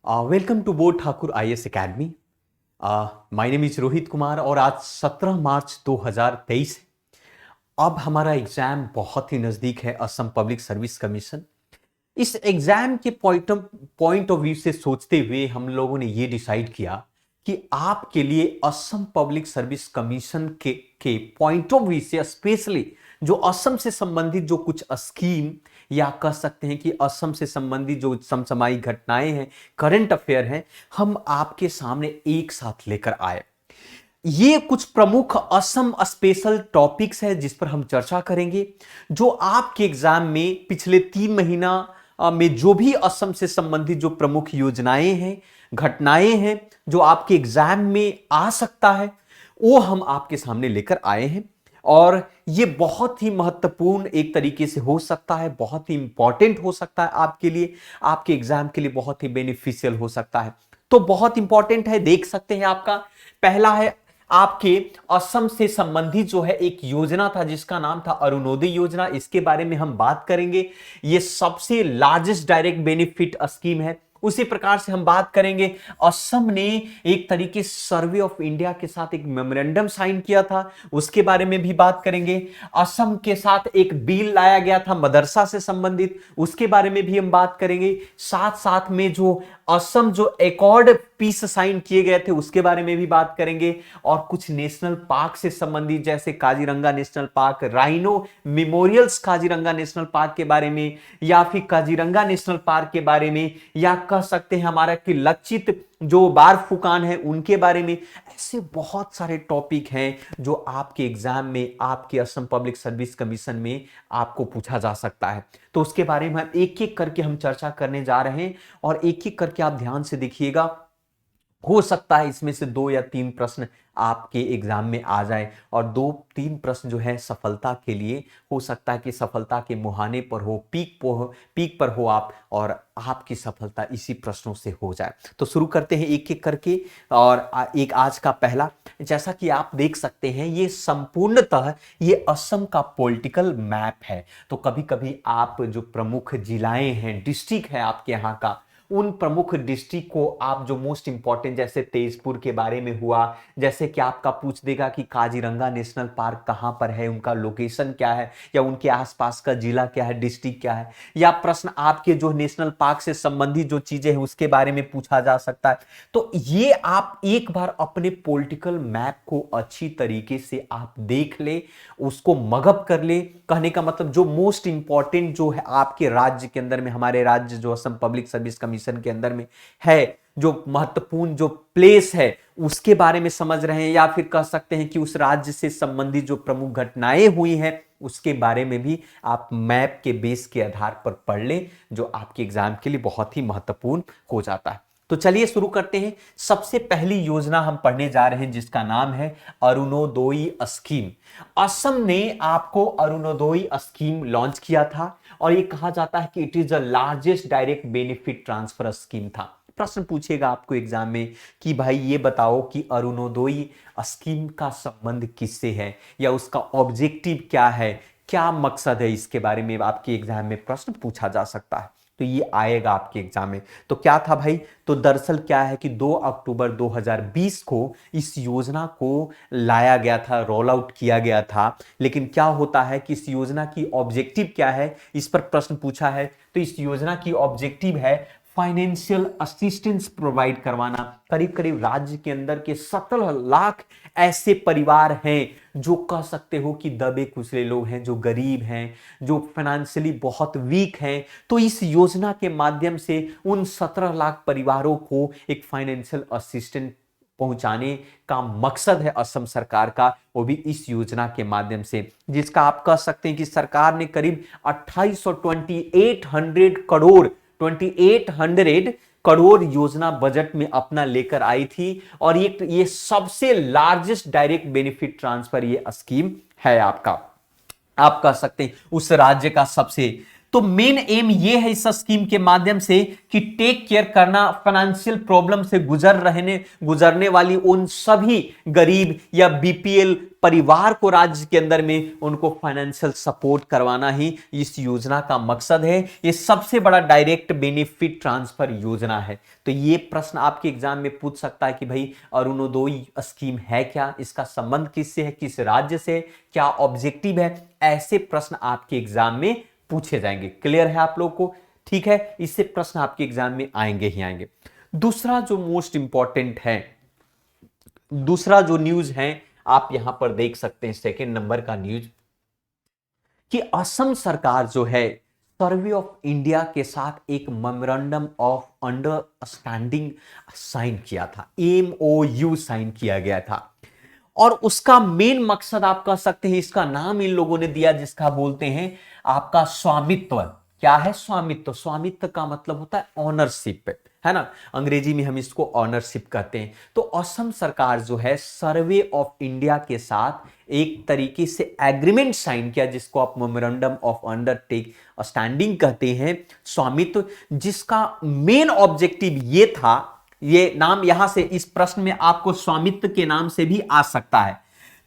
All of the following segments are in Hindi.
वेलकम टू बोध Thakur IAS academy. My name is Rohit Kumar और आज 17 मार्च 2023 है। अब हमारा एग्जाम बहुत ही नज़दीक है, असम पब्लिक सर्विस कमीशन। इस एग्जाम के पॉइंट ऑफ व्यू से सोचते हुए हम लोगों ने ये डिसाइड किया कि आपके लिए असम पब्लिक सर्विस कमीशन के पॉइंट ऑफ व्यू से स्पेशली जो असम से संबंधित जो कुछ स्कीम या कह सकते हैं कि असम से संबंधित जो समसामयिक घटनाएं हैं, करंट अफेयर हैं, हम आपके सामने एक साथ लेकर आए। ये कुछ प्रमुख असम स्पेशल टॉपिक्स है जिस पर हम चर्चा करेंगे, जो आपके एग्जाम में पिछले 3 महीना में जो भी असम से संबंधित जो प्रमुख योजनाएं हैं, घटनाएं हैं, जो आपके एग्जाम में आ सकता है, वो हम आपके सामने लेकर आए हैं। और ये बहुत ही महत्वपूर्ण एक तरीके से हो सकता है, बहुत ही इंपॉर्टेंट हो सकता है आपके लिए, आपके एग्जाम के लिए बहुत ही बेनिफिशियल हो सकता है। तो बहुत इंपॉर्टेंट है, देख सकते हैं। आपका पहला है, आपके असम से संबंधित जो है एक योजना था जिसका नाम था अरुणोदय योजना। इसके बारे में हम बात करेंगे। ये सबसे लार्जेस्ट डायरेक्ट बेनिफिट स्कीम है। उसी प्रकार से हम बात करेंगे, असम ने एक तरीके सर्वे ऑफ इंडिया के साथ एक मेमोरेंडम साइन किया था, उसके बारे में भी बात करेंगे। असम के साथ एक बिल लाया गया था मदरसा से संबंधित, उसके बारे में भी हम बात करेंगे। साथ साथ में जो असम जो एकॉर्ड पीस साइन किए गए थे उसके बारे में भी बात करेंगे। और कुछ नेशनल पार्क से संबंधित जैसे Kaziranga national park, rhino memorials Kaziranga national park के बारे में, या फिर काजीरंगा नेशनल पार्क के बारे में, या कह सकते हैं हमारा कि लक्षित जो बार फुकान है उनके बारे में। ऐसे बहुत सारे टॉपिक हैं जो आपके एग्जाम में, आपके असम पब्लिक सर्विस कमीशन में आपको पूछा जा सकता है। तो उसके बारे में हम एक एक करके हम चर्चा करने जा रहे हैं और एक एक करके आप ध्यान से देखिएगा। हो सकता है इसमें से 2 या 3 प्रश्न आपके एग्जाम में आ जाए और 2-3 प्रश्न जो है सफलता के लिए हो सकता है कि सफलता के मुहाने पर हो, पीक पर हो आप, और आपकी सफलता इसी प्रश्नों से हो जाए। तो शुरू करते हैं एक एक करके। और एक आज का पहला, जैसा कि आप देख सकते हैं, ये संपूर्णतः ये असम का पॉलिटिकल मैप है। तो कभी कभी आप जो प्रमुख जिलाएं हैं, डिस्ट्रिक्ट है आपके यहाँ का, उन प्रमुख डिस्ट्रिक्ट को आप जो मोस्ट इंपॉर्टेंट, जैसे तेजपुर के बारे में हुआ, जैसे कि आपका पूछ देगा कि काजीरंगा नेशनल पार्क कहां पर है, उनका लोकेशन क्या है, या उनके आसपास का जिला क्या है, डिस्ट्रिक्ट क्या है, या प्रश्न आपके जो नेशनल पार्क से संबंधित जो चीजें हैं उसके बारे में पूछा जा सकता है। तो ये आप एक बार अपने पॉलिटिकल मैप को अच्छी तरीके से आप देख ले, उसको मगअप कर ले। कहने का मतलब जो मोस्ट इंपॉर्टेंट जो है आपके राज्य के अंदर में, हमारे राज्य जो असम पब्लिक सर्विस कमीशन के अंदर में है, जो महत्वपूर्ण जो प्लेस है उसके बारे में समझ रहे हैं, या फिर कह सकते हैं कि उस राज्य से संबंधित जो प्रमुख घटनाएं हुई हैं उसके बारे में भी आप मैप के बेस के आधार पर पढ़ लें, जो आपके एग्जाम के लिए बहुत ही महत्वपूर्ण हो जाता है। तो चलिए शुरू करते हैं। सबसे पहली योजना हम पढ़ने जा रहे हैं जिसका नाम है अरुणोदय स्कीम। असम ने आपको अरुणोदय स्कीम लॉन्च किया था और ये कहा जाता है कि it is the largest direct benefit transfer scheme था। प्रश्न पूछेगा आपको एग्जाम में कि भाई ये बताओ कि अरुणोदय स्कीम का संबंध किससे है, या उसका ऑब्जेक्टिव क्या है, क्या मकसद है, इसके बारे में आपके एग्जाम में प्रश्न पूछा जा सकता है। तो ये आएगा आपके एग्जाम में। तो क्या था भाई, तो दरअसल क्या है कि 2 अक्टूबर 2020 को इस योजना को लाया गया था, रोल आउट किया गया था। लेकिन क्या होता है कि इस योजना की ऑब्जेक्टिव क्या है, इस पर प्रश्न पूछा है। तो इस योजना की ऑब्जेक्टिव है फाइनेंशियल असिस्टेंस प्रोवाइड करवाना। करीब करीब राज्य के अंदर के 17 लाख ऐसे परिवार हैं जो कह सकते हो कि दबे कुचले लोग हैं, जो गरीब हैं, जो फाइनेंशियली बहुत वीक हैं। तो इस योजना के माध्यम से उन 17 लाख परिवारों को एक फाइनेंशियल असिस्टेंस पहुंचाने का मकसद है असम सरकार का, वो भी इस योजना के माध्यम से, जिसका आप कह सकते हैं कि सरकार ने करीब 2800 करोड़ योजना बजट में अपना लेकर आई थी। और ये सबसे लार्जेस्ट डायरेक्ट बेनिफिट ट्रांसफर ये स्कीम है आपका, आप कह सकते हैं उस राज्य का सबसे। तो मेन एम ये है इस स्कीम के माध्यम से कि टेक केयर करना फाइनेंशियल प्रॉब्लम से गुजरने वाली उन सभी गरीब या बीपीएल परिवार को राज्य के अंदर में उनको फाइनेंशियल सपोर्ट करवाना ही इस योजना का मकसद है। ये सबसे बड़ा डायरेक्ट बेनिफिट ट्रांसफर योजना है। तो ये प्रश्न आपके एग्जाम में पूछ सकता है कि भाई अरुणोदय स्कीम है क्या, इसका संबंध किससे है, किस राज्य से, क्या ऑब्जेक्टिव है, ऐसे प्रश्न आपके एग्जाम में पूछे जाएंगे। क्लियर है आप लोग को? ठीक है, इससे प्रश्न आपके एग्जाम में आएंगे ही आएंगे। दूसरा जो मोस्ट इंपॉर्टेंट है, दूसरा जो न्यूज है आप यहां पर देख सकते हैं, सेकेंड नंबर का न्यूज, कि असम सरकार जो है सर्वे ऑफ इंडिया के साथ एक मेमोरेंडम ऑफ अंडरस्टैंडिंग साइन किया था, MOU साइन किया गया था। और उसका मेन मकसद आप कह सकते हैं, इसका नाम इन लोगों ने दिया जिसका बोलते हैं आपका स्वामित्व। क्या है स्वामित्व? स्वामित्व का मतलब होता है ऑनरशिप, है ना, अंग्रेजी में हम इसको ऑनरशिप कहते हैं। तो असम सरकार जो है सर्वे ऑफ इंडिया के साथ एक तरीके से एग्रीमेंट साइन किया जिसको आप मेमोरेंडम ऑफ अंडरटेक स्टैंडिंग कहते हैं, स्वामित्व, जिसका मेन ऑब्जेक्टिव ये था, ये नाम यहां से इस प्रश्न में आपको स्वामित्व के नाम से भी आ सकता है।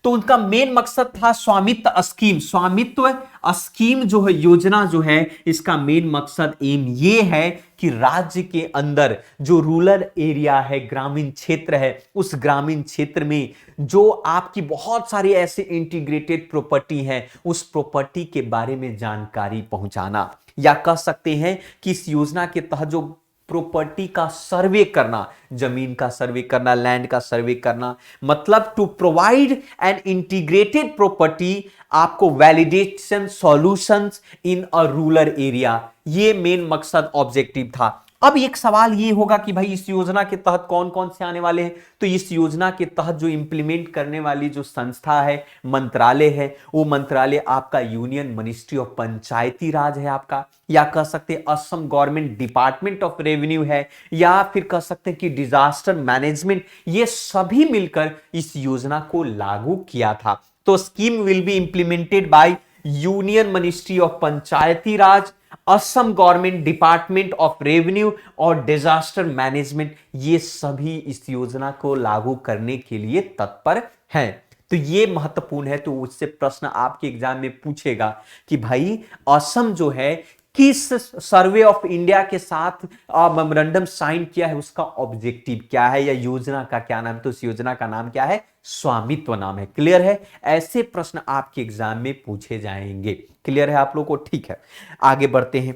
तो उनका मेन मकसद था स्वामित्व स्कीम। स्वामित्व स्कीम जो है, योजना जो है, इसका मेन मकसद एम ये है कि राज्य के अंदर जो रूरल एरिया है, ग्रामीण क्षेत्र है, उस ग्रामीण क्षेत्र में जो आपकी बहुत सारी ऐसे इंटीग्रेटेड प्रॉपर्टी है, उस प्रॉपर्टी के बारे में जानकारी पहुंचाना, या कह सकते हैं कि इस योजना के तहत जो प्रॉपर्टी का सर्वे करना, जमीन का सर्वे करना, लैंड का सर्वे करना, मतलब to provide an integrated property, आपको validation solutions in a rural area, ये मेन मकसद ऑब्जेक्टिव था। अब एक सवाल ये होगा कि भाई इस योजना के तहत कौन कौन से आने वाले हैं? तो इस योजना के तहत जो इंप्लीमेंट करने वाली जो संस्था है, मंत्रालय है, वो मंत्रालय आपका यूनियन मिनिस्ट्री ऑफ पंचायती राज है आपका, या कह सकते हैं Assam government department of revenue है, या फिर कह सकते हैं कि डिजास्टर मैनेजमेंट, ये सभी मिलकर इस योजना को लागू किया था। तो scheme will be implemented by union ministry of Panchayati Raj, Assam government department of revenue और डिजास्टर मैनेजमेंट, ये सभी इस योजना को लागू करने के लिए तत्पर हैं। तो ये महत्वपूर्ण है। तो उससे प्रश्न आपके एग्जाम में पूछेगा कि भाई असम जो है किस सर्वे ऑफ इंडिया के साथ मेमोरेंडम साइन किया है, उसका ऑब्जेक्टिव क्या है, या योजना का क्या नाम है? तो उस योजना का नाम क्या है? स्वामित्व नाम है। क्लियर है? ऐसे प्रश्न आपके एग्जाम में पूछे जाएंगे। क्लियर है आप लोगों को? ठीक है, आगे बढ़ते हैं।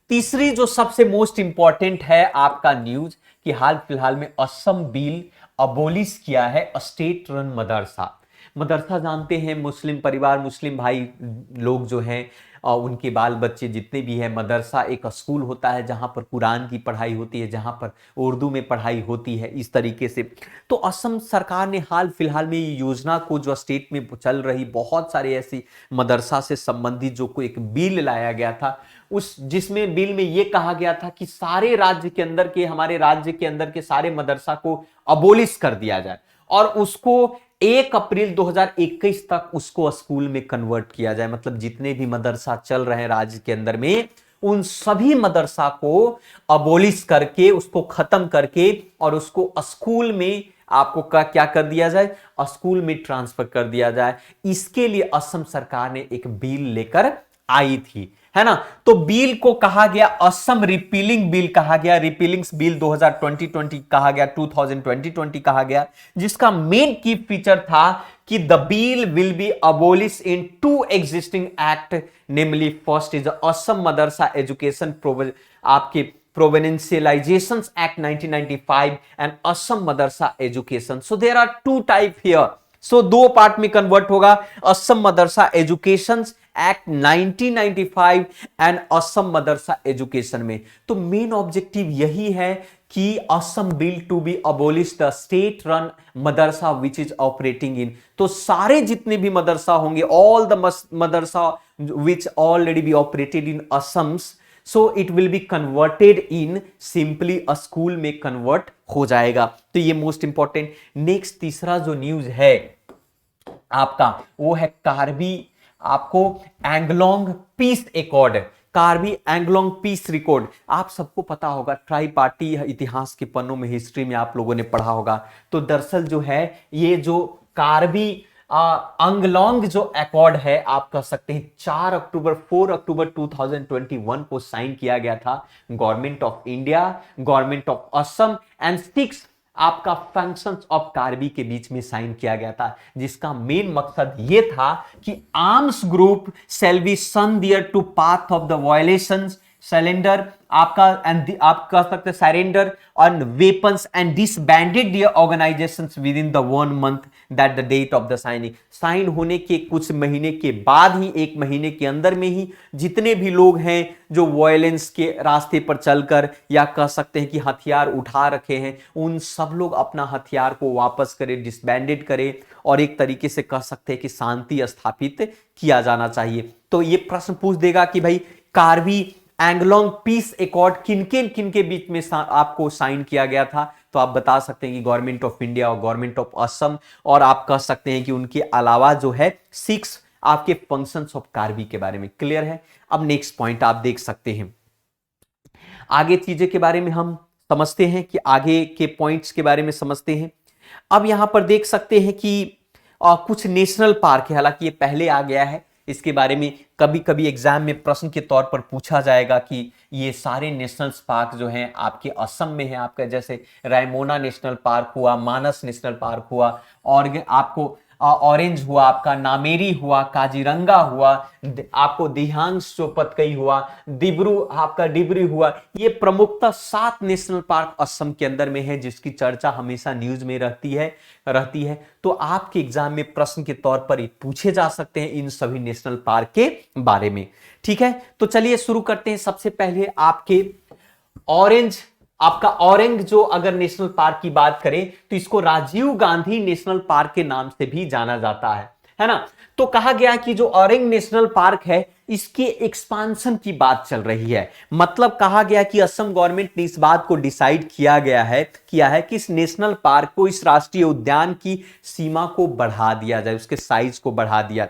तीसरी जो सबसे मोस्ट इंपॉर्टेंट है आपका न्यूज, कि हाल फिलहाल में असम बिल अबोलिश किया है स्टेट रन मदरसा। मदरसा जानते हैं, मुस्लिम परिवार, मुस्लिम भाई लोग जो हैं उनके बाल बच्चे जितने भी हैं, मदरसा एक स्कूल होता है जहां पर कुरान की पढ़ाई होती है, जहां पर उर्दू में पढ़ाई होती है, इस तरीके से। तो असम सरकार ने हाल फिलहाल में ये योजना को, जो स्टेट में चल रही बहुत सारे ऐसी मदरसा से संबंधित जो कोई एक बिल लाया गया था, उस जिसमें बिल में ये कहा गया था कि सारे राज्य के अंदर के, हमारे राज्य के अंदर के सारे मदरसा को अबोलिश कर दिया जाए और उसको 1 अप्रैल 2021 तक उसको स्कूल में कन्वर्ट किया जाए। मतलब जितने भी मदरसा चल रहे हैं राज्य के अंदर में, उन सभी मदरसा को अबोलिश करके, उसको खत्म करके, और उसको स्कूल में आपको क्या कर दिया जाए? स्कूल में ट्रांसफर कर दिया जाए। इसके लिए असम सरकार ने एक बिल लेकर आई थी, है ना। तो बिल को कहा गया असम रिपीलिंग बिल कहा गया, रिपीलिंग बिल 2020 कहा गया, 2020 कहा गया, जिसका मेन की फीचर था कि the bill will be abolish in 2 existing act, namely first is Assam Madrasa education आपके provincialisation act 1995 and Assam Madrasa education. So there are 2 type here. So 2 part में कन्वर्ट होगा, Assam Madrasa education act 1995 and Assam Madrasa education में। तो मेन ऑब्जेक्टिव यही है कि Assam bill to be abolish the state run madrasa which is operating in. तो सारे जितने भी मदरसा होंगे, all the Madrasa which already be operated in Assam, so it will be converted in simply a school में कन्वर्ट हो जाएगा। तो ये मोस्ट इंपॉर्टेंट। नेक्स्ट तीसरा जो न्यूज है आपका, वो है कार्बी आपको Anglong peace accord, Karbi Anglong peace record. आप सबको पता होगा, ट्राई पार्टी इतिहास के पन्नों में, हिस्ट्री में आप लोगों ने पढ़ा होगा। तो दरअसल जो है ये जो कार्बी अंगलोंग जो अकॉर्ड है, आप कह सकते हैं 4 अक्टूबर 2021 को साइन किया गया था government of India, government of Assam and 6 आपका फंक्शंस ऑफ कार्बी के बीच में साइन किया गया था, जिसका मेन मकसद यह था कि arms group shall be shun there to path of the violations surrender आपका एंड आप कह सकते हैं surrender on weapons and disbanded their organisations within the 1 month that the date of the signing. Sign होने के कुछ महीने के बाद ही, 1 महीने के अंदर में ही जितने भी लोग हैं जो वायलेंस के रास्ते पर चलकर या कह सकते हैं कि हथियार उठा रखे हैं, उन सब लोग अपना हथियार को वापस करें, डिसबैंडेड करें और एक तरीके से कह सकते हैं कि शांति स्थापित किया जाना चाहिए। तो ये प्रश्न पूछ देगा कि भाई कार्बी एंगलोंग पीस एकॉर्ड किन के बीच में आपको साइन किया गया था, तो आप बता सकते हैं कि गवर्नमेंट ऑफ इंडिया और गवर्नमेंट ऑफ असम, और आप कह सकते हैं कि उनके अलावा जो है 6 आपके फंक्शंस ऑफ कार्बी के बारे में क्लियर है। अब नेक्स्ट पॉइंट आप देख सकते हैं, आगे चीजें के बारे में हम समझते हैं कि आगे के पॉइंट्स के बारे में समझते हैं। अब यहां पर देख सकते हैं कि कुछ नेशनल पार्क है, हालांकि ये पहले आ गया है, इसके बारे में कभी कभी एग्जाम में प्रश्न के तौर पर पूछा जाएगा कि ये सारे नेशनल पार्क जो हैं आपके असम में है। आपका जैसे रायमोना नेशनल पार्क हुआ, मानस नेशनल पार्क हुआ, और आपको ऑरेंज हुआ, आपका नामेरी हुआ, काजीरंगा हुआ, आपको दिहांग चोपतकई हुआ, डिब्रू आपका डिब्रू हुआ। ये प्रमुखतः 7 नेशनल पार्क असम के अंदर में है, जिसकी चर्चा हमेशा न्यूज में रहती है। तो आपके एग्जाम में प्रश्न के तौर पर पूछे जा सकते हैं इन सभी नेशनल पार्क के बारे में। ठीक है, तो चलिए शुरू करते हैं। सबसे पहले आपका औरंग जो अगर नेशनल पार्क की बात करें तो इसको राजीव गांधी नेशनल पार्क के नाम से भी जाना जाता है ना। तो कहा गया कि जो औरंग नेशनल पार्क है इसके एक्सपांशन की बात चल रही है। मतलब कहा गया कि असम गवर्नमेंट ने इस बात को डिसाइड किया है कि इस नेशनल पार्क को, इस राष्ट्रीय उद्यान की सीमा को बढ़ा दिया जाए, उसके साइज को बढ़ा दिया,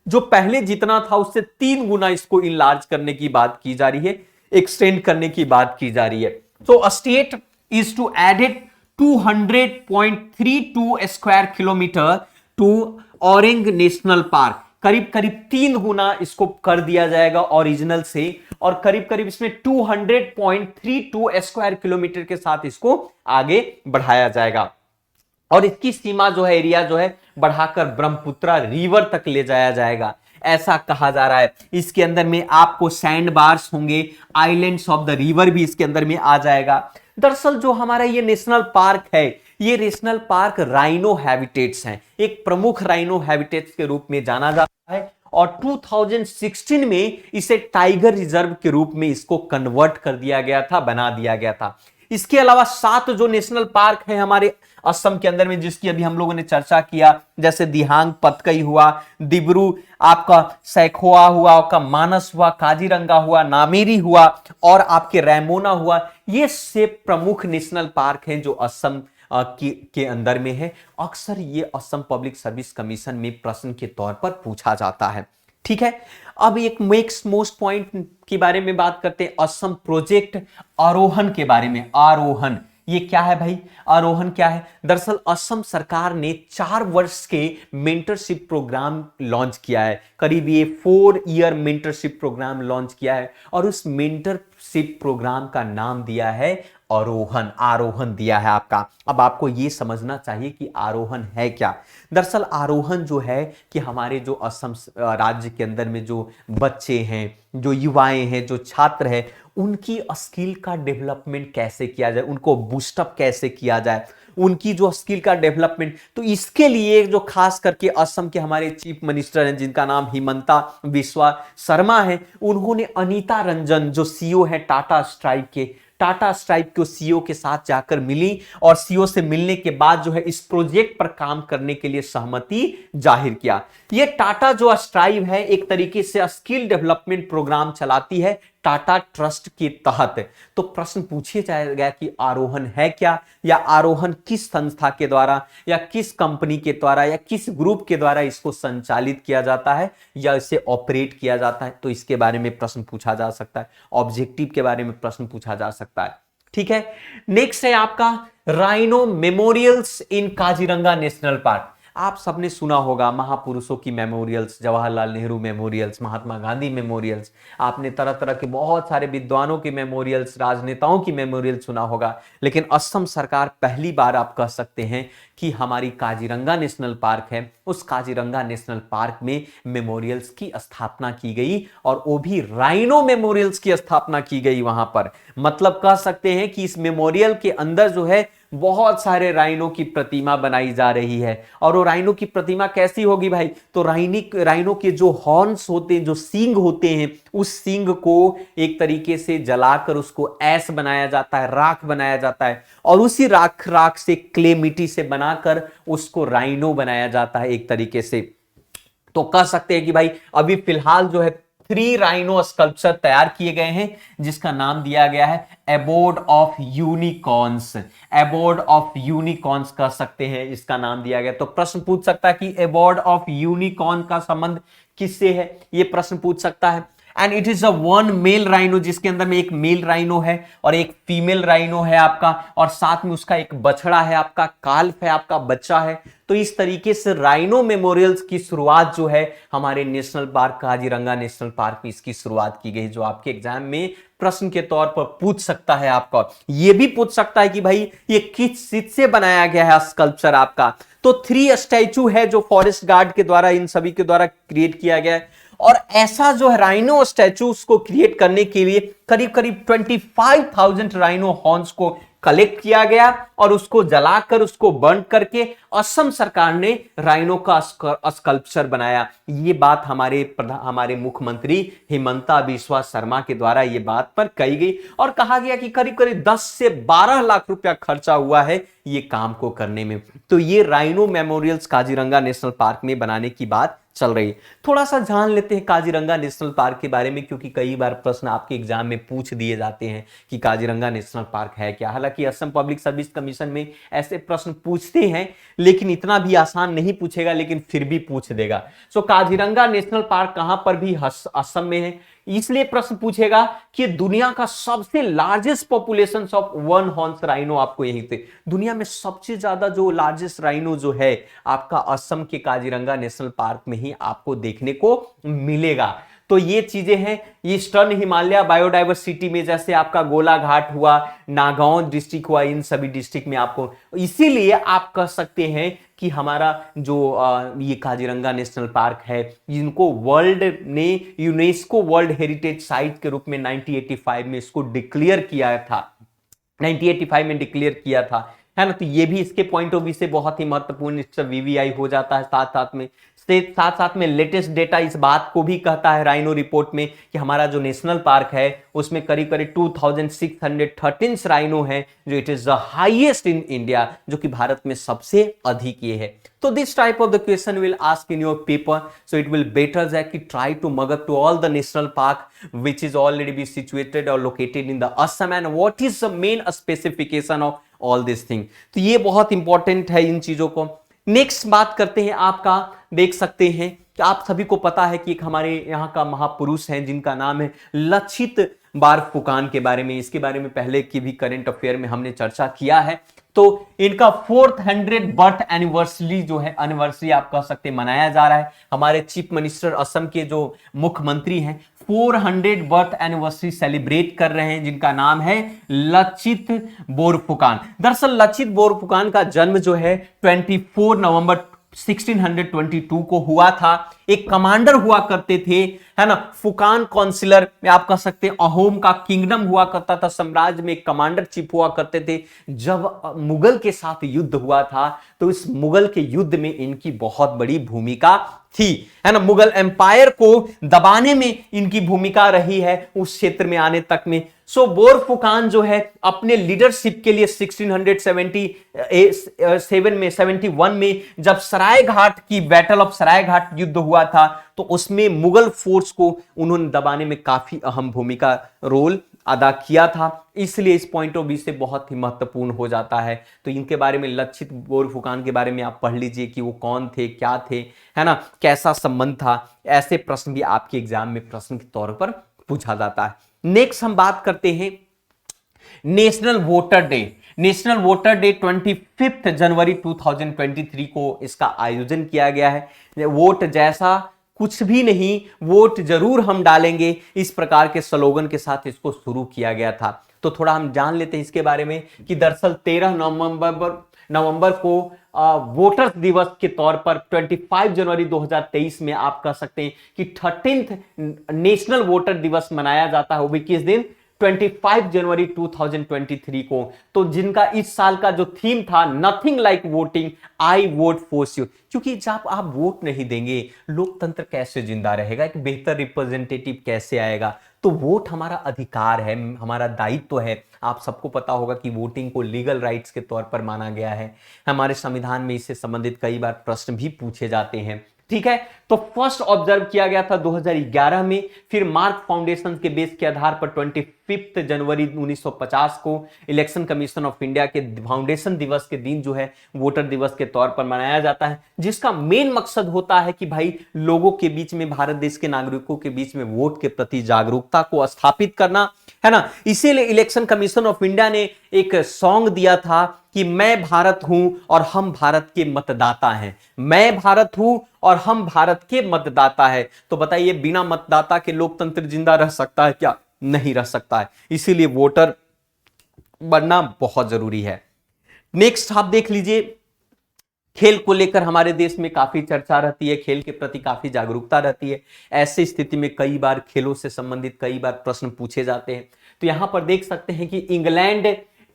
जो पहले जितना था उससे 3 गुना इसको इनलार्ज करने की बात की जा रही है, एक्सटेंड करने की बात की जा रही है। तो state is to added 200.32 square kilometre to Orang national park. करीब 3 गुना इसको कर दिया जाएगा ओरिजिनल से, और करीब इसमें 200.32 स्क्वायर किलोमीटर के साथ इसको आगे बढ़ाया जाएगा। और इसकी सीमा जो है, एरिया जो है, बढ़ाकर ब्रह्मपुत्रा रिवर तक ले जाया जाएगा, ऐसा कहा जा रहा है। इसके अंदर में आपको सैंड बार्स होंगे, आइलैंड्स ऑफ द रिवर भी इसके अंदर में आ जाएगा। दरअसल जो हमारा ये नेशनल पार्क है, ये नेशनल पार्क राइनो हैबिटेट्स हैं, एक प्रमुख राइनो हैबिटेट्स के रूप में जाना जाता है, और 2016 में इसे टाइगर रिजर्व के रूप में इसको कन्वर्ट कर दिया गया था, बना दिया गया था। इसके अलावा 7 जो नेशनल पार्क है हमारे असम के अंदर में, जिसकी अभी हम लोगों ने चर्चा किया, जैसे दिहांग पतकई हुआ, डिब्रू आपका सैखोआ हुआ, आपका मानस हुआ, काजीरंगा हुआ, नामेरी हुआ, और आपके रैमोना हुआ। ये से प्रमुख नेशनल पार्क हैं जो असम के अंदर में है। अक्सर ये असम पब्लिक सर्विस कमीशन में प्रश्न के तौर पर पूछा जाता है। ठीक है, अब एक मोस्ट पॉइंट के बारे में बात करते हैं, असम प्रोजेक्ट आरोहण के बारे में। आरोहण ये क्या है भाई? आरोहण क्या है? दरअसल असम सरकार ने 4 वर्ष के मेंटरशिप प्रोग्राम लॉन्च किया है। करीब ये 4 ईयर मेंटरशिप प्रोग्राम लॉन्च किया है, और उस मेंटरशिप प्रोग्राम का नाम दिया है आरोहण। आरोहण दिया है आपका। अब आपको ये समझना चाहिए कि आरोहण है क्या। दरअसल आरोहण जो है कि हमारे जो असम राज्य के अंदर में जो बच्चे हैं, जो युवाएं हैं, जो छात्र हैं, उनकी स्किल का डेवलपमेंट कैसे किया जाए, उनको बूस्टअप कैसे किया जाए, उनकी जो स्किल का डेवलपमेंट, तो इसके लिए जो खास करके असम के हमारे चीफ मिनिस्टर हैं, जिनका नाम हिमंता बिस्वा शर्मा है, उन्होंने अनीता रंजन जो सीईओ है टाटा स्ट्राइप के सीईओ के साथ जाकर मिली, और सीईओ से मिलने के बाद जो है इस प्रोजेक्ट पर काम करने के लिए सहमति जाहिर किया। ये टाटा जो स्ट्राइप है एक तरीके से स्किल डेवलपमेंट प्रोग्राम चलाती है टाटा ट्रस्ट के तहत। तो प्रश्न पूछे जाएगा कि आरोहण है क्या, या आरोहण किस संस्था के द्वारा या किस कंपनी के द्वारा या किस ग्रुप के द्वारा इसको संचालित किया जाता है या इसे ऑपरेट किया जाता है, तो इसके बारे में प्रश्न पूछा जा सकता है। ऑब्जेक्टिव के बारे में प्रश्न पूछा जा सकता है। ठीक है, नेक्स्ट है आपका राइनो मेमोरियल्स इन काजीरंगा नेशनल पार्क। आप सबने सुना होगा महापुरुषों की memorials, Jawaharlal Nehru memorials, Mahatma Gandhi memorials, आपने तरह तरह के बहुत सारे विद्वानों की मेमोरियल्स, राजनेताओं की मेमोरियल सुना होगा। लेकिन असम सरकार पहली बार आप कह सकते हैं कि हमारी काजीरंगा नेशनल पार्क है, उस काजीरंगा नेशनल पार्क में मेमोरियल्स की स्थापना की गई, और वो भी राइनो मेमोरियल्स की स्थापना की गई वहां पर। मतलब कह सकते हैं कि इस मेमोरियल के अंदर जो है बहुत सारे राइनो की प्रतिमा बनाई जा रही है। और वो राइनो की प्रतिमा कैसी होगी भाई, तो राइनो के जो हॉर्न्स होते हैं, जो सींग होते हैं, उस सींग को एक तरीके से जलाकर उसको ऐश बनाया जाता है, राख बनाया जाता है, और उसी राख से क्ले मिट्टी से बनाकर उसको राइनो बनाया जाता है एक तरीके से। तो कह सकते हैं कि भाई अभी फिलहाल जो है 3 राइनो स्कल्पचर तैयार किए गए हैं, जिसका नाम दिया गया है abode of unicorns. Abode of unicorns कह सकते हैं, इसका नाम दिया गया। तो प्रश्न पूछ सकता है कि एबोर्ड ऑफ यूनिकॉर्न का संबंध किससे है, यह प्रश्न पूछ सकता है। And it is a one male rhino, जिसके अंदर में एक मेल राइनो है और एक फीमेल राइनो है आपका, और साथ में उसका एक बछड़ा है आपका, काल्फ है आपका, बच्चा है। तो इस तरीके से राइनो मेमोरियल्स की शुरुआत जो है हमारे national park Kaziranga national park में इसकी शुरुआत की गई, जो आपके एग्जाम में प्रश्न के तौर पर पूछ सकता है आपका। यह भी पूछ सकता है कि भाई ये किस चीज से बनाया गया है स्कल्पचर आपका। तो 3 स्टैचू है जो फॉरेस्ट गार्ड के द्वारा, इन सभी के द्वारा क्रिएट किया गया है। और ऐसा जो है राइनो स्टैचूज को क्रिएट करने के लिए करीब करीब 25,000 राइनो हॉर्न्स को कलेक्ट किया गया, और उसको जलाकर, उसको बर्न करके असम सरकार ने राइनो का स्कल्पचर बनाया। ये बात हमारे मुख्यमंत्री हिमंता बिस्वा शर्मा के द्वारा ये बात पर कही गई, और कहा गया कि करीब करीब 10 से 12 लाख रुपया खर्चा हुआ है ये काम को करने में। तो ये rhino memorials Kaziranga national park में बनाने की बात चल रही है। थोड़ा सा जान लेते हैं काजीरंगा नेशनल पार्क के बारे में, क्योंकि कई बार प्रश्न आपके एग्जाम में पूछ दिए जाते हैं कि काजीरंगा नेशनल पार्क है क्या। हालांकि असम पब्लिक सर्विस कमीशन में ऐसे प्रश्न पूछते हैं, लेकिन इतना भी आसान नहीं पूछेगा, लेकिन फिर भी पूछ देगा। सो काजीरंगा नेशनल पार्क कहां पर भी असम में है, इसलिए प्रश्न पूछेगा कि दुनिया का सबसे largest population of one horns rhino आपको यहीं पे, दुनिया में सबसे ज्यादा जो लार्जेस्ट राइनो जो है आपका असम के काजीरंगा नेशनल पार्क में ही आपको देखने को मिलेगा। तो ये चीजें हैं ईस्टर्न हिमालय बायोडायवर्सिटी में, जैसे आपका गोलाघाट हुआ, नागांव डिस्ट्रिक्ट हुआ, इन सभी डिस्ट्रिक्ट में आपको, इसीलिए आप कह सकते हैं कि हमारा जो ये काजीरंगा नेशनल पार्क है, जिनको वर्ल्ड ने यूनेस्को वर्ल्ड हेरिटेज साइट के रूप में 1985 में इसको डिक्लेयर किया था, 1985 में डिक्लेयर किया था, है ना। तो ये भी इसके पॉइंट ऑफ व्यू से बहुत ही महत्वपूर्ण इससे वीवीआई हो जाता है। साथ साथ में लेटेस्ट डेटा इस बात को भी कहता है राइनो रिपोर्ट में कि हमारा जो नेशनल पार्क है उसमें करीब करीब 2613 राइनो है, जो it is the highest in India, जो कि भारत में सबसे अधिक ये है। तो this type of the question will ask in your paper, so it will better that कि try to mug up to all the national park which is already be situated or located in the Assam, and what is the main specification of all this thing। तो ये बहुत इंपॉर्टेंट है इन चीजों को। नेक्स्ट बात करते हैं, आपका देख सकते हैं कि आप सभी को पता है कि एक हमारे यहाँ का महापुरुष हैं जिनका नाम है लचित बोरफुकन के बारे में, इसके बारे में पहले की भी करंट अफेयर में हमने चर्चा किया है। तो इनका 400 बर्थ एनिवर्सरी जो है, एनिवर्सरी आप कह सकते मनाया जा रहा है। हमारे चीफ मिनिस्टर असम के जो मुख्यमंत्री हैं 400 बर्थ एनिवर्सरी सेलिब्रेट कर रहे हैं, जिनका नाम है लचित बोरफुकन। दरअसल लचित बोरफुकन का जन्म जो है 24 नवंबर 1622 को हुआ था। एक कमांडर हुआ करते थे, है ना, फुकान काउंसिलर में आप कह सकते हैं, अहोम का किंगडम हुआ करता था, साम्राज्य में एक कमांडर चीफ हुआ करते थे। जब मुगल के साथ युद्ध हुआ था तो इस मुगल के युद्ध में इनकी बहुत बड़ी भूमिका थी, है ना। मुगल एम्पायर को दबाने में इनकी भूमिका रही है उस क्षेत्र में आने तक में। सो बोरफुकान जो है अपने लीडरशिप के लिए 1671 में जब सरायघाट की बैटल ऑफ सरायघाट युद्ध हुआ था, तो उसमें मुगल फोर्स को उन्होंने दबाने में काफी अहम भूमिका रोल अदा किया था। इसलिए इस पॉइंट ऑफ व्यू से बहुत ही महत्वपूर्ण हो जाता है। तो इनके बारे में, लक्षित बोरफुकान के बारे में आप पढ़ लीजिए कि वो कौन थे, क्या थे, है ना, कैसा संबंध था। ऐसे प्रश्न भी आपके एग्जाम में प्रश्न के तौर पर पूछा जाता है। नेक्स्ट हम बात करते हैं national voter day. National voter day 25 जनवरी 2023 को इसका आयोजन किया गया है। वोट जैसा कुछ भी नहीं, वोट जरूर हम डालेंगे, इस प्रकार के स्लोगन के साथ इसको शुरू किया गया था। तो थोड़ा हम जान लेते हैं इसके बारे में कि दरअसल 13 नवंबर को वोटर्स दिवस के तौर पर 25 जनवरी 2023 में आप कह सकते हैं कि 13th नेशनल वोटर दिवस मनाया जाता है। वो भी किस दिन? 25 जनवरी 2023 को। तो जिनका इस साल का जो थीम था, nothing like voting, I vote for you. क्योंकि जब आप वोट नहीं देंगे, लोकतंत्र कैसे जिंदा रहेगा, एक बेहतर रिप्रेजेंटेटिव कैसे आएगा। तो वोट हमारा अधिकार है, हमारा दायित्व है। आप सबको पता होगा कि वोटिंग को लीगल राइट्स के तौर पर माना गया है। हमारे संविधान में इससे संबंधित कई बार प्रश्न भी पूछे जाते हैं, ठीक है। तो फर्स्ट ऑब्जर्व किया गया था 2011 में, फिर मार्क फाउंडेशन के बेस के आधार पर 25 जनवरी 1950 को इलेक्शन कमीशन ऑफ इंडिया के फाउंडेशन दिवस के दिन जो है वोटर दिवस के तौर पर मनाया जाता है, जिसका मेन मकसद होता है कि भाई लोगों के बीच में, भारत देश के नागरिकों के बीच में वोट के प्रति जागरूकता को स्थापित करना, है ना। इसीलिए इलेक्शन कमीशन ऑफ इंडिया ने एक सॉन्ग दिया था कि मैं भारत हूं और हम भारत के मतदाता हैं। मैं भारत हूं और हम भारत के मतदाता है। तो बताइए, बिना मतदाता के लोकतंत्र जिंदा रह सकता है क्या? नहीं रह सकता है। इसीलिए वोटर बनना बहुत जरूरी है। नेक्स्ट आप देख लीजिए, खेल को लेकर हमारे देश में काफी चर्चा रहती है, खेल के प्रति काफी जागरूकता रहती है। ऐसी स्थिति में कई बार खेलों से संबंधित कई बार प्रश्न पूछे जाते हैं। तो यहां पर देख सकते हैं कि England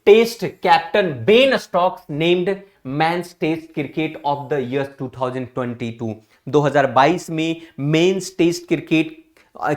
Test captain Ben Stokes named men's Test cricket of the year 2022। 2022 में मेंस टेस्ट क्रिकेट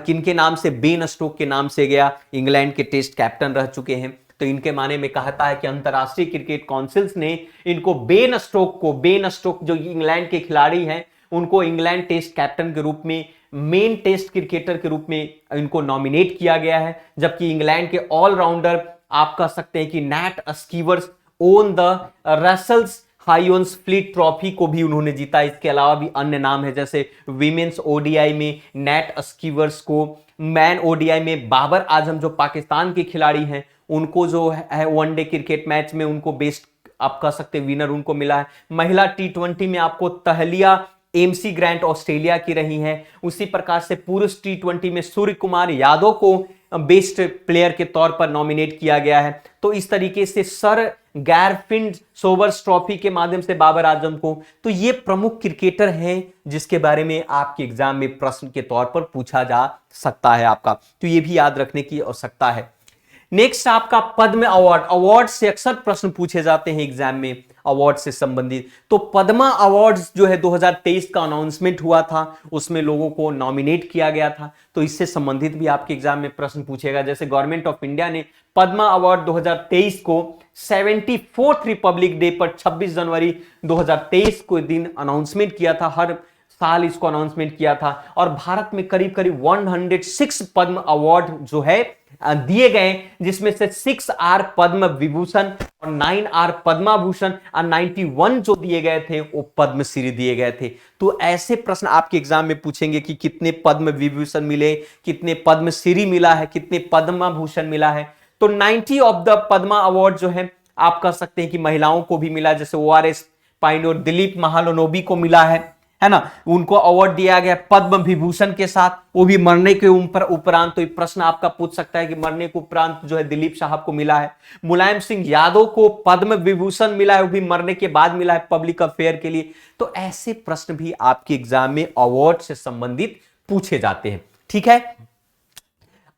किनके नाम से? बेन स्टोक के नाम से गया। इंग्लैंड के टेस्ट कैप्टन रह चुके हैं। तो इनके माने में कहता है कि अंतरराष्ट्रीय क्रिकेट काउंसिल्स ने इनको बेन स्टोक जो इंग्लैंड के खिलाड़ी हैं, उनको इंग्लैंड टेस्ट कैप्टन के रूप में, मेन टेस्ट क्रिकेटर के रूप में इनको नॉमिनेट किया गया है। जबकि इंग्लैंड के ऑलराउंडर आप कह सकते हैं कि Nat Sciver's on the Russells Hyons fleet trophy को भी उन्होंने जीता। इसके अलावा भी अन्य नाम है, जैसे विमेंस ओडीआई में नैट स्कीवर्स को, मैन ओडीआई में बाबर आजम जो पाकिस्तान के खिलाड़ी हैं, उनको जो है वनडे क्रिकेट मैच में उनको बेस्ट आप कह सकते विनर उनको मिला है। महिला टी20 में आपको तहलिया एमसी ग्रांट ऑस्ट्रेलिया की रही हैं। उसी प्रकार से पुरुष टी20 में सूर्य कुमार यादव को बेस्ट प्लेयर के तौर पर नॉमिनेट किया गया है। तो इस तरीके से सर गैरफिल्ड सोबर्स ट्रॉफी के माध्यम से बाबर आजम को, तो ये प्रमुख क्रिकेटर हैं जिसके बारे में आपके एग्जाम में प्रश्न के तौर पर पूछा जा सकता है आपका। तो ये भी याद रखने की आवश्यकता है। नेक्स्ट आपका पद्म अवार्ड से अक्सर प्रश्न पूछे जाते हैं एग्जाम में, अवार्ड से संबंधित। तो पद्मा अवार्ड्स जो है 2023 का अनाउंसमेंट हुआ था, उसमें लोगों को नॉमिनेट किया गया था। तो इससे संबंधित भी आपके एग्जाम में प्रश्न पूछेगा। जैसे गवर्नमेंट ऑफ इंडिया ने पद्मा अवार्ड 2023 को 74th रिपब्लिक डे पर 26 जनवरी 2023 को दिन अनाउंसमेंट किया था। हर साल इसको अनाउंसमेंट किया था और भारत में करीब करीब 106 पद्म अवार्ड जो है दिए गए, जिसमें से 6 आर पद्म विभूषण और 9 आर पद्मा भूषण और 91 जो दिए गए थे वो पद्मश्री दिए गए थे। तो ऐसे प्रश्न आपके एग्जाम में पूछेंगे कि कितने पद्म विभूषण मिले, कितने पद्मश्री मिला है, कितने पद्मा भूषण मिला है। तो 90 ऑफ द पद्मा अवार्ड जो है आप कह सकते हैं कि महिलाओं को भी मिला, जैसे ORS पाइनोर दिलीप महालनोबी को मिला है ना, उनको अवार्ड दिया गया पद्म विभूषण के साथ, वो भी मरने के उपरांत। तो ये प्रश्न आपका पूछ सकता है कि मरने के उपरांत जो है दिलीप साहब को मिला है। मुलायम सिंह यादव को पद्म विभूषण मिला है, वो भी मरने के बाद मिला है पब्लिक अफेयर के लिए। तो ऐसे प्रश्न भी आपके एग्जाम में अवार्ड से संबंधित पूछे जाते हैं, ठीक है।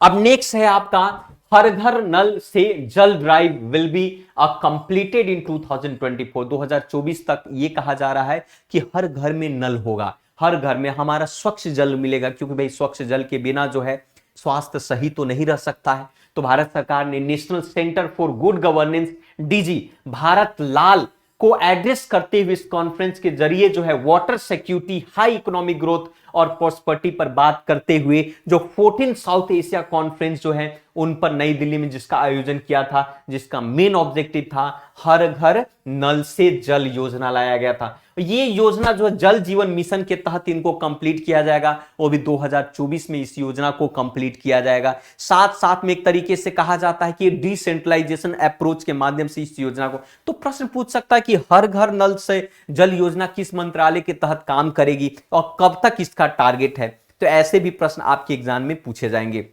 अब नेक्स्ट है आपका हर घर नल से जल drive will be completed in 2024। 2024 तक ये कहा जा रहा है कि हर घर में नल होगा। हर घर में हमारा स्वच्छ जल मिलेगा, क्योंकि भाई स्वच्छ जल के बिना जो है स्वास्थ्य सही तो नहीं रह सकता है। तो भारत सरकार ने national centre for good governance DG Bharat Lal को एड्रेस करते हुए इस कॉन्फ्रेंस के जरिए जो है water security, high economic growth और प्रॉस्पेरिटी पर बात करते हुए जो 14 साउथ एशिया कॉन्फ्रेंस जो है उन पर नई दिल्ली में जिसका आयोजन किया था, जिसका मेन ऑब्जेक्टिव था हर घर नल से जल योजना लाया गया था। ये योजना जो है जल जीवन मिशन के तहत इनको कंप्लीट किया जाएगा, वो भी 2024 में इस योजना को कंप्लीट किया जाएगा। साथ साथ में एक तरीके से कहा जाता है कि डिसेंट्रलाइजेशन अप्रोच के माध्यम से इस योजना को, तो प्रश्न पूछ सकता है कि हर घर नल से जल योजना किस मंत्रालय के तहत काम करेगी और कब तक इसका टारगेट है, तो ऐसे भी प्रश्न आपके एग्जाम में पूछे जाएंगे।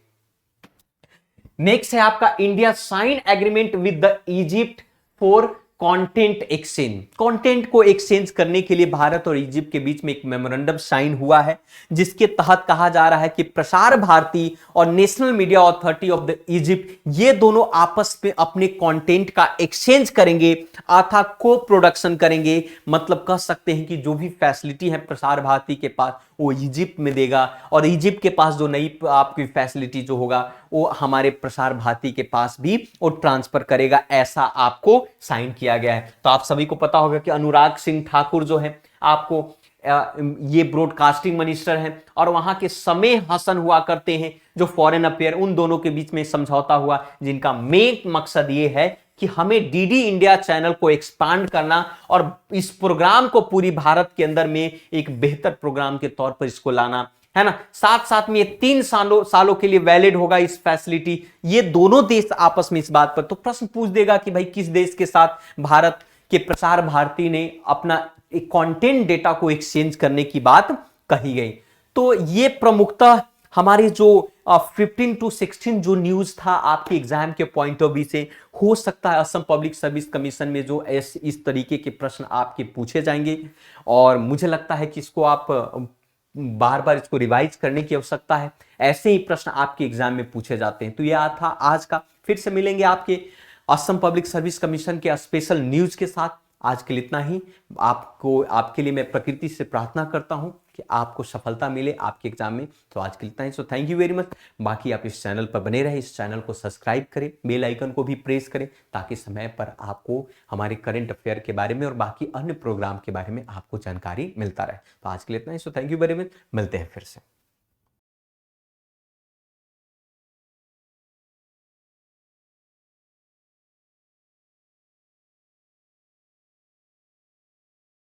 नेक्स्ट है आपका India sign agreement with the Egypt for content exchange. Content को एक्सचेंज करने के लिए भारत और इजिप्ट के बीच में एक मेमोरेंडम साइन हुआ है, जिसके तहत कहा जा रहा है कि प्रसार भारती और national media authority of the Egypt ये दोनों आपस में अपने कंटेंट का एक्सचेंज करेंगे अर्थात को प्रोडक्शन करेंगे। मतलब कह सकते हैं कि जो भी फैसिलिटी है प्रसार भारती के पास वो इजिप्ट में देगा और इजिप्ट के पास जो नई आपकी फैसिलिटी जो होगा वो हमारे प्रसार भारती के पास भी वो ट्रांसफर करेगा, ऐसा आपको साइन किया गया है। तो आप सभी को पता होगा कि अनुराग सिंह ठाकुर जो है आपको ये ब्रॉडकास्टिंग मिनिस्टर हैं और वहां के समय हसन हुआ करते हैं जो फॉरेन अफेयर, उन दोनों के बीच में समझौता हुआ जिनका मेन मकसद ये है कि हमें डीडी इंडिया चैनल को एक्सपांड करना और इस प्रोग्राम को पूरी भारत के अंदर में एक बेहतर प्रोग्राम के तौर पर इसको लाना है ना। साथ साथ में ये 3 सालों के लिए वैलिड होगा इस फैसिलिटी। ये दोनों देश आपस में इस बात पर तो प्रश्न पूछ देगा कि भाई किस देश के साथ भारत के प्रसार भारती ने अपना कंटेंट डेटा को एक्सचेंज करने की बात कही गई। तो ये प्रमुखतः हमारे जो 15 to 16 जो न्यूज था आपके एग्जाम के पॉइंट ऑफ व्यू से, हो सकता है असम पब्लिक सर्विस कमीशन में जो इस तरीके के प्रश्न आपके पूछे जाएंगे और मुझे लगता है कि इसको आप बार बार इसको रिवाइज करने की आवश्यकता है। ऐसे ही प्रश्न आपके एग्जाम में पूछे जाते हैं। तो यह था आज का, फिर से मिलेंगे आपके असम पब्लिक सर्विस कमीशन के स्पेशल न्यूज के साथ। आज के लिए इतना ही। आपके लिए मैं प्रकृति से प्रार्थना करता हूं कि आपको सफलता मिले आपके एग्जाम में। तो आज के लिए इतना ही। So thank you very much. बाकी आप इस चैनल पर बने रहे, इस चैनल को सब्सक्राइब करें, बेल आइकन को भी प्रेस करें ताकि समय पर आपको हमारे करंट अफेयर के बारे में और बाकी अन्य प्रोग्राम के बारे में आपको जानकारी मिलता रहे। तो आज के लिए इतना ही। So thank you very much. मिलते हैं फिर से।